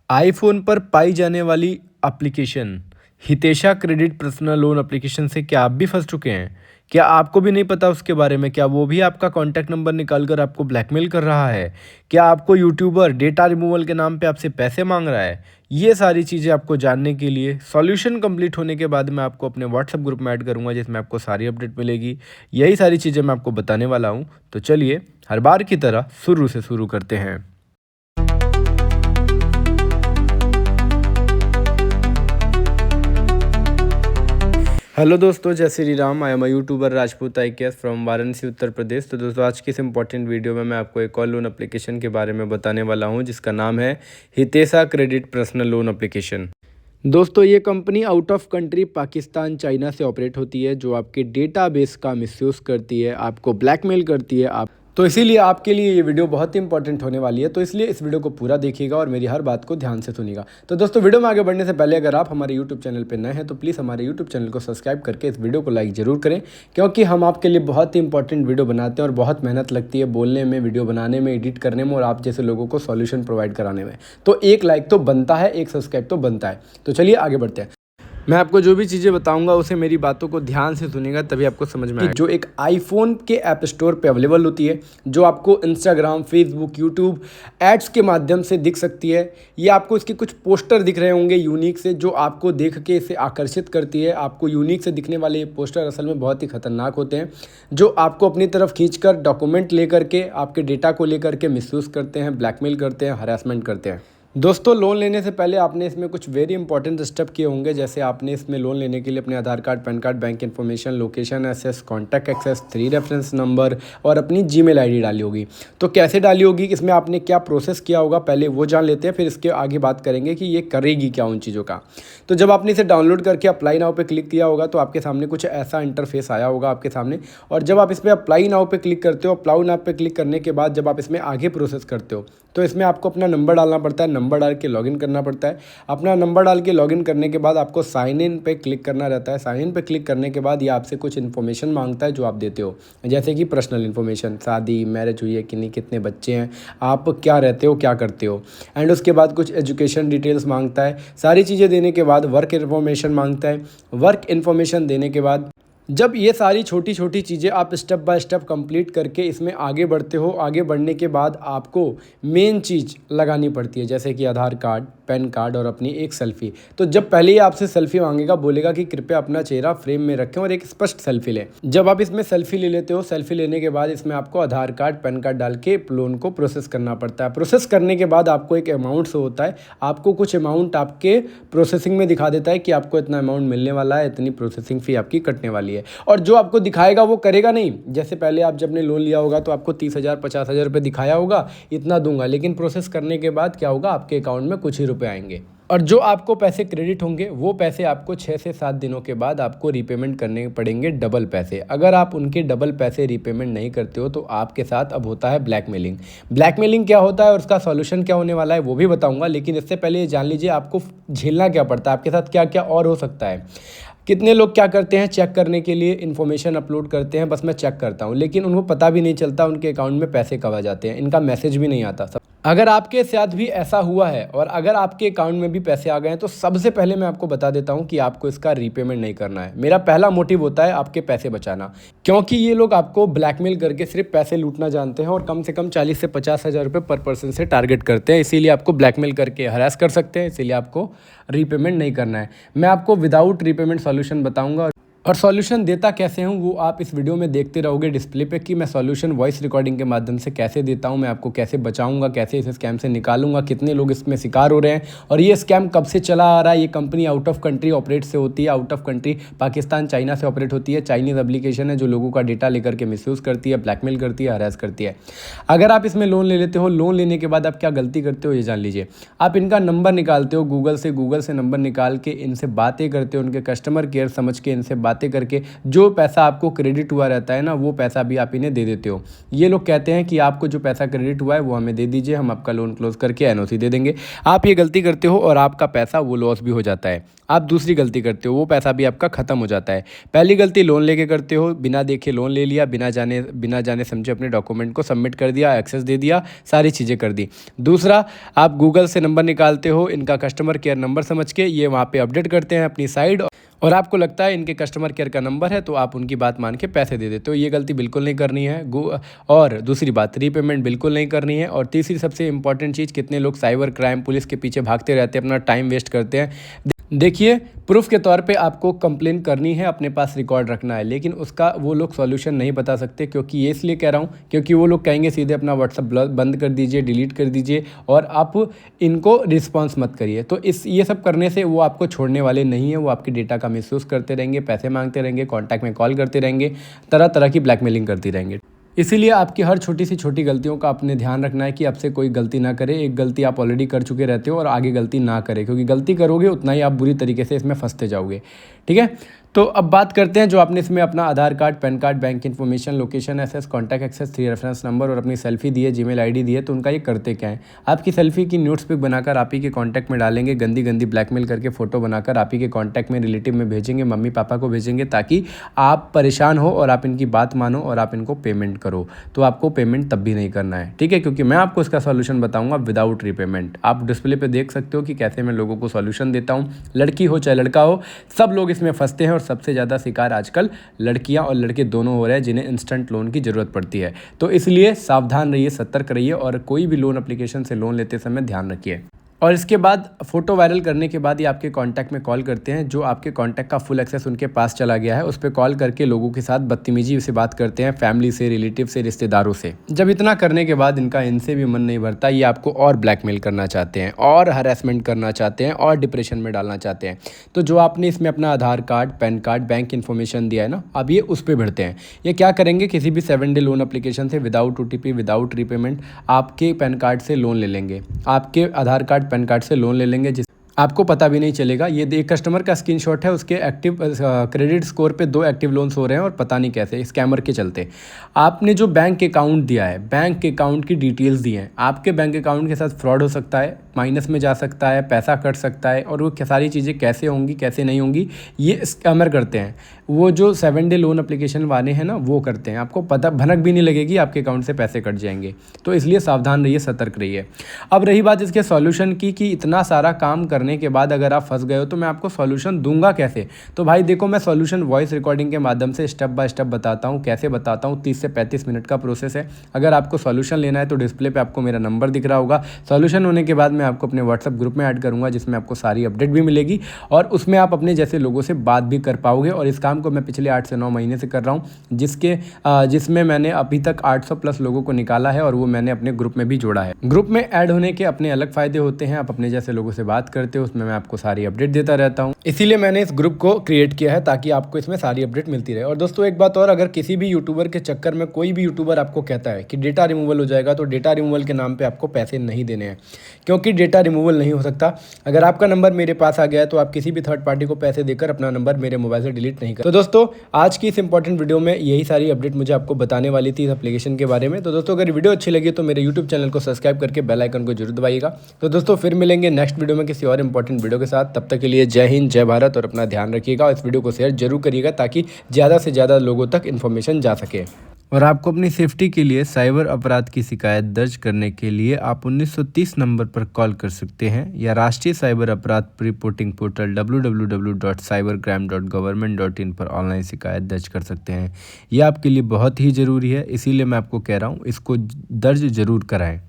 IPhone पर पाई जाने वाली application Hitesha credit personal loan application से क्या आप भी फँस चुके हैं? क्या आपको भी नहीं पता उसके बारे में? क्या वो भी आपका कॉन्टैक्ट नंबर निकाल कर आपको ब्लैकमेल कर रहा है? क्या आपको यूट्यूबर डेटा रिमूवल के नाम पे आपसे पैसे माँग रहा है? ये सारी चीज़ें आपको जानने के लिए सॉल्यूशन कंप्लीट होने के बाद मैं आपको अपने व्हाट्सएप ग्रुप में ऐड करूँगा जिसमें आपको सारी अपडेट मिलेगी। यही सारी चीज़ें मैं आपको बताने वाला हूँ। तो चलिए हर बार की तरह शुरू से शुरू करते हैं। हेलो दोस्तों, जय Shri Ram. I am a youtuber Rajput IKS from Varanasi Uttar Pradesh. तो दोस्तों आज की इस इंपॉर्टेंट वीडियो में मैं आपको एक और लोन एप्लीकेशन के बारे में बताने वाला हूं जिसका नाम है Hitesha credit personal loan application. दोस्तों ये company out of country Pakistan China से ऑपरेट होती है, जो आपके डेटाबेस का मिसयूज़ करती है, आपको ब्लैकमेल करती है। आप तो इसीलिए आपके लिए ये वीडियो बहुत ही इंपॉर्टेंट होने वाली है। तो इसलिए इस वीडियो को पूरा देखिएगा और मेरी हर बात को ध्यान से सुनिएगा। तो दोस्तों वीडियो में आगे बढ़ने से पहले अगर आप हमारे यूट्यूब चैनल पर नए हैं तो प्लीज़ हमारे यूट्यूब चैनल को सब्सक्राइब करके इस वीडियो को लाइक ज़रूर करें, क्योंकि हम आपके लिए बहुत ही इंपॉर्टेंट वीडियो बनाते हैं और बहुत मेहनत लगती है बोलने में, वीडियो बनाने में, एडिट करने में और आप जैसे लोगों को सॉल्यूशन प्रोवाइड कराने में। तो एक लाइक तो बनता है, एक सब्सक्राइब तो बनता है। तो चलिए आगे बढ़ते हैं। मैं आपको जो भी चीज़ें बताऊंगा उसे मेरी बातों को ध्यान से सुनिएगा, तभी आपको समझ में आएगा। जो एक आईफोन के ऐप स्टोर पे अवेलेबल होती है, जो आपको इंस्टाग्राम, फेसबुक, यूट्यूब एड्स के माध्यम से दिख सकती है। ये आपको इसके कुछ पोस्टर दिख रहे होंगे यूनिक से, जो आपको देख के इसे आकर्षित करती है। आपको यूनिक से दिखने वाले ये पोस्टर असल में बहुत ही खतरनाक होते हैं, जो आपको अपनी तरफ खींचकर डॉक्यूमेंट लेकर के, आपके डेटा को लेकर के मिसयूज़ करते हैं, ब्लैकमेल करते हैं, हरासमेंट करते हैं। दोस्तों लोन लेने से पहले आपने इसमें कुछ वेरी इंपॉर्टेंट स्टेप किए होंगे, जैसे आपने इसमें लोन लेने के लिए अपने Aadhaar card, pan card, bank information, location access, contact access, 3 reference number और अपनी जीमेल आईडी डाली होगी। तो कैसे डाली होगी, इसमें आपने क्या प्रोसेस किया होगा, पहले वो जान लेते हैं, फिर इसके आगे बात करेंगे कि ये करेगी क्या उन चीज़ों का। तो जब आपने इसे डाउनलोड करके अप्लाई नाउ पे क्लिक किया होगा तो आपके सामने कुछ ऐसा इंटरफेस आया होगा आपके सामने। और जब आप इसमें अप्लाई नाउ पे क्लिक करते हो, अप्लाई नाउ पे क्लिक करने के बाद जब आप इसमें आगे प्रोसेस करते हो तो इसमें आपको अपना नंबर डालना पड़ता है, नंबर डाल के लॉगिन करना पड़ता है। अपना नंबर डाल के लॉगिन करने के बाद आपको साइन इन पे क्लिक करना रहता है। साइन इन पे क्लिक करने के बाद ये आपसे कुछ इन्फॉर्मेशन मांगता है जो आप देते हो, जैसे कि पर्सनल इन्फॉर्मेशन, शादी, मैरिज हुई है कि नहीं, कितने बच्चे हैं, आप क्या रहते हो, क्या करते हो। एंड उसके बाद कुछ एजुकेशन डिटेल्स मांगता है। सारी चीज़ें देने के बाद वर्क इन्फॉर्मेशन मांगता है। वर्क इन्फॉर्मेशन देने के बाद जब ये सारी छोटी छोटी चीज़ें आप स्टेप बाय स्टेप कंप्लीट करके इसमें आगे बढ़ते हो, आगे बढ़ने के बाद आपको मेन चीज़ लगानी पड़ती है, जैसे कि आधार कार्ड, पैन कार्ड और अपनी एक सेल्फ़ी। तो जब पहले ही आपसे सेल्फ़ी मांगेगा, बोलेगा कि कृपया अपना चेहरा फ्रेम में रखें और एक स्पष्ट सेल्फ़ी लें। जब आप इसमें सेल्फ़ी ले लेते हो, सेल्फ़ी लेने के बाद इसमें आपको आधार कार्ड, पैन कार्ड डाल के लोन को प्रोसेस करना पड़ता है। प्रोसेस करने के बाद आपको एक अमाउंट से होता है, आपको कुछ अमाउंट आपके प्रोसेसिंग में दिखा देता है कि आपको इतना अमाउंट मिलने वाला है, इतनी प्रोसेसिंग फ़ी आपकी कटने वाली है। और जो आपको दिखाएगा वो करेगा नहीं। जैसे पहले आप जब ने लोन लिया होगा तो आपको 30,000 50,000 रुपये दिखाया होगा, इतना दूंगा, लेकिन प्रोसेस करने के बाद क्या होगा, आपके अकाउंट में कुछ ही रुपए आएंगे। और जो आपको पैसे क्रेडिट होंगे वो पैसे आपको 6 से 7 दिनों के बाद आपको रीपेमेंट करने पड़ेंगे, डबल पैसे। अगर आप उनके डबल पैसे रीपेमेंट नहीं करते हो तो आपके साथ अब होता है ब्लैकमेलिंग। ब्लैकमेलिंग क्या होता है और उसका सॉल्यूशन क्या होने वाला है वो भी बताऊंगा, लेकिन इससे पहले ये जान लीजिए आपको झेलना क्या पड़ता है, आपके साथ क्या क्या और हो सकता है। कितने लोग क्या करते हैं, चेक करने के लिए इन्फॉर्मेशन अपलोड करते हैं, बस मैं चेक करता हूं, लेकिन उनको पता भी नहीं चलता उनके अकाउंट में पैसे कब आ जाते हैं, इनका मैसेज भी नहीं आता। अगर आपके साथ भी ऐसा हुआ है और अगर आपके अकाउंट में भी पैसे आ गए हैं तो सबसे पहले मैं आपको बता देता हूं कि आपको इसका रीपेमेंट नहीं करना है। मेरा पहला मोटिव होता है आपके पैसे बचाना, क्योंकि ये लोग आपको ब्लैकमेल करके सिर्फ पैसे लूटना जानते हैं और कम से कम 40 से 50,000 रुपये पर पर्सन से टारगेट करते हैं। इसीलिए आपको ब्लैकमेल करके हरास कर सकते हैं, इसीलिए आपको रीपेमेंट नहीं करना है। मैं आपको विदाउट रीपेमेंट सॉल्यूशन बताऊंगा और सॉल्यूशन देता कैसे हूँ वो आप इस वीडियो में देखते रहोगे डिस्प्ले पे, कि मैं सॉल्यूशन वॉइस रिकॉर्डिंग के माध्यम से कैसे देता हूँ, मैं आपको कैसे बचाऊंगा, कैसे इस स्कैम से निकालूंगा, कितने लोग इसमें शिकार हो रहे हैं और ये स्कैम कब से चला आ रहा है। ये company out of country operate से होती है, out of country Pakistan, China से ऑपरेट होती है। चाइनीज़ एप्लीकेशन है जो लोगों का डेटा लेकर के मिसयूज़ करती है, ब्लैकमेल करती है, हरास करती है। अगर आप इसमें लोन ले लेते हो, लोन लेने के बाद आप क्या गलती करते हो ये जान लीजिए। आप इनका नंबर निकालते हो गूगल से नंबर निकाल के इनसे बातें करते हो, उनके कस्टमर केयर समझ के इनसे बातें करके जो पैसा आपको क्रेडिट हुआ रहता है ना, वो पैसा भी आप इन्हें दे देते हो। ये लोग कहते हैं कि आपको जो पैसा क्रेडिट हुआ है वो हमें दे दीजिए, हम आपका लोन क्लोज करके एनओसी दे देंगे। आप ये गलती करते हो और आपका पैसा वो लॉस भी हो जाता है। आप दूसरी गलती करते हो, वो पैसा भी आपका ख़त्म हो जाता है। पहली गलती लोन लेके करते हो, बिना देखे लोन ले लिया, बिना जाने समझे अपने डॉक्यूमेंट को सबमिट कर दिया, एक्सेस दे दिया, सारी चीज़ें कर दी। दूसरा, आप गूगल से नंबर निकालते हो, इनका कस्टमर केयर नंबर समझ के ये वहाँ पे अपडेट करते हैं अपनी साइड, और आपको लगता है इनके कस्टमर केयर का नंबर है तो आप उनकी बात मान के पैसे दे देते हो। ये गलती बिल्कुल नहीं करनी है। और दूसरी बात, रीपेमेंट बिल्कुल नहीं करनी है। और तीसरी सबसे इंपॉर्टेंट चीज़, कितने लोग साइबर क्राइम पुलिस के पीछे भागते रहते हैं, अपना टाइम वेस्ट करते हैं। देखिए, प्रूफ के तौर पे आपको कंप्लेन करनी है, अपने पास रिकॉर्ड रखना है, लेकिन उसका वो लोग सॉल्यूशन नहीं बता सकते। क्योंकि ये इसलिए कह रहा हूँ क्योंकि वो लोग कहेंगे सीधे अपना व्हाट्सअप बंद कर दीजिए, डिलीट कर दीजिए और आप इनको रिस्पॉन्स मत करिए। तो ये सब करने से वो आपको छोड़ने वाले नहीं हैं। वो आपके डेटा का मिसयूज़ करते रहेंगे, पैसे मांगते रहेंगे, कॉन्टैक्ट में कॉल करते रहेंगे, तरह तरह की ब्लैकमेलिंग करती रहेंगे। इसीलिए आपकी हर छोटी से छोटी गलतियों का आपने ध्यान रखना है कि आपसे कोई गलती ना करे। एक गलती आप ऑलरेडी कर चुके रहते हो और आगे गलती ना करें, क्योंकि गलती करोगे उतना ही आप बुरी तरीके से इसमें फंसते जाओगे। ठीक है, तो अब बात करते हैं जो आपने इसमें अपना Aadhaar card, pan card, bank information, location access, contact access, 3 reference number और अपनी सेल्फी दी है, जीमेल आईडी दी है। तो उनका ये करते क्या है, आपकी सेल्फी की न्यूड्स पिक बनाकर आप ही के कॉन्टैक्ट में डालेंगे, गंदी गंदी ब्लैकमेल करके फ़ोटो बनाकर आप ही के कॉन्टैक्ट में, रिलेटिव में भेजेंगे, मम्मी पापा को भेजेंगे, ताकि आप परेशान हो और आप इनकी बात मानो और आप इनको पेमेंट करो। तो आपको पेमेंट तब भी नहीं करना है, ठीक है, क्योंकि मैं आपको इसका सॉल्यूशन बताऊंगा विदाउट रीपेमेंट। आप डिस्प्ले पे देख सकते हो कि कैसे मैं लोगों को सॉल्यूशन देता हूँ। लड़की हो चाहे लड़का हो, सब लोग इसमें फंसते हैं और सबसे ज़्यादा शिकार आजकल लड़कियां और लड़के दोनों हो रहे हैं जिन्हें इंस्टेंट लोन की ज़रूरत पड़ती है। तो इसलिए सावधान रहिए, सतर्क रहिए और कोई भी लोन एप्लीकेशन से लोन लेते समय ध्यान रखिए। और इसके बाद फ़ोटो वायरल करने के बाद ये आपके कांटेक्ट में कॉल करते हैं। जो आपके कांटेक्ट का फुल एक्सेस उनके पास चला गया है, उस पर कॉल करके लोगों के साथ बदतमीजी से बात करते हैं, फैमिली से, रिलेटिव से, रिश्तेदारों से। जब इतना करने के बाद इनका इनसे भी मन नहीं भरता, ये आपको और ब्लैकमेल करना चाहते हैं और हरासमेंट करना चाहते हैं और डिप्रेशन में डालना चाहते हैं। तो जो आपने इसमें अपना Aadhaar card, pan card, bank information दिया है ना, अब ये उस पर भरते हैं। ये क्या करेंगे, किसी भी 7 डे लोन एप्लीकेशन से विदाउट OTP, विदाउट रीपेमेंट आपके पैन कार्ड से लोन ले लेंगे, आपके आधार कार्ड, पैन कार्ड से लोन ले लेंगे, जिस आपको पता भी नहीं चलेगा। ये एक कस्टमर का स्क्रीनशॉट है, उसके एक्टिव क्रेडिट स्कोर पे 2 एक्टिव लोन्स हो रहे हैं और पता नहीं कैसे, स्कैमर के चलते। आपने जो बैंक अकाउंट दिया है, बैंक अकाउंट की डिटेल्स दी हैं, आपके बैंक अकाउंट के साथ फ्रॉड हो सकता है, माइनस में जा सकता है, पैसा कट सकता है, और वो सारी चीज़ें कैसे होंगी कैसे नहीं होंगी, ये स्कैमर करते हैं। वो जो 7 डे लोन एप्लीकेशन वाले हैं ना, वो करते हैं। आपको पता भनक भी नहीं लगेगी आपके अकाउंट से पैसे कट जाएंगे। तो इसलिए सावधान रहिए, सतर्क रहिए। अब रही बात इसके सॉल्यूशन की, कि इतना सारा काम करने के बाद अगर आप फंस गए हो तो मैं आपको सॉल्यूशन दूंगा कैसे। तो भाई देखो, मैं सॉल्यूशन वॉइस रिकॉर्डिंग के माध्यम से स्टेप बाय स्टेप बताता हूँ। कैसे बताता हूँ, 30 से 35 मिनट का प्रोसेस है। अगर आपको सॉल्यूशन लेना है तो डिस्प्ले पे आपको मेरा नंबर दिख रहा होगा। सॉल्यूशन होने के बाद मैं आपको अपने व्हाट्सएप ग्रुप में ऐड करूँगा, जिसमें आपको सारी अपडेट भी मिलेगी और उसमें आप अपने जैसे लोगों से बात भी कर पाओगे। और इस काम को मैं पिछले 8 से 9 महीने से कर रहा हूँ, जिसमें मैंने अभी तक 800 प्लस लोगों को निकाला है और वो मैंने अपने ग्रुप में भी जोड़ा है। ग्रुप में ऐड होने के अपने अलग फ़ायदे होते हैं। आप अपने जैसे लोगों से बात करते हो, उसमें मैं आपको सारी अपडेट देता रहता हूँ। इसीलिए मैंने इस ग्रुप को क्रिएट किया है, ताकि आपको इसमें सारी अपडेट मिलती रहे। और दोस्तों एक बात और, अगर किसी भी यूट्यूबर के चक्कर में कोई भी यूट्यूबर आपको कहता है कि डेटा रिमूवल हो जाएगा, तो डेटा रिमूवल के नाम पे आपको पैसे नहीं देने हैं, क्योंकि डेटा रिमूवल नहीं हो सकता। अगर आपका नंबर मेरे पास आ गया है तो आप किसी भी थर्ड पार्टी को पैसे देकर अपना नंबर मेरे मोबाइल से डिलीट नहीं कर। तो दोस्तों आज की इस इंपॉर्टेंट वीडियो में यही सारी अपडेट मुझे आपको बताने वाली थी इस एप्लीकेशन के बारे में। तो दोस्तों अगर वीडियो अच्छी लगी तो मेरे यूट्यूब चैनल को सब्सक्राइब करके बेल आइकन को जरूर दबाइएगा। तो दोस्तों फिर मिलेंगे नेक्स्ट वीडियो में किसी और इंपॉर्टेंट वीडियो के साथ। तब तक के लिए जय हिंद, जय भारत और अपना ध्यान रखिएगा। और इस वीडियो को शेयर जरूर करिएगा ताकि ज़्यादा से ज़्यादा लोगों तक इन्फॉर्मेशन जा सके। और आपको अपनी सेफ्टी के लिए साइबर अपराध की शिकायत दर्ज करने के लिए आप 1930 नंबर पर कॉल कर सकते हैं, या राष्ट्रीय साइबर अपराध रिपोर्टिंग पोर्टल www.cybercrime.government.in पर ऑनलाइन शिकायत दर्ज कर सकते हैं। यह आपके लिए बहुत ही ज़रूरी है, इसीलिए मैं आपको कह रहा हूँ इसको दर्ज ज़रूर कराएं।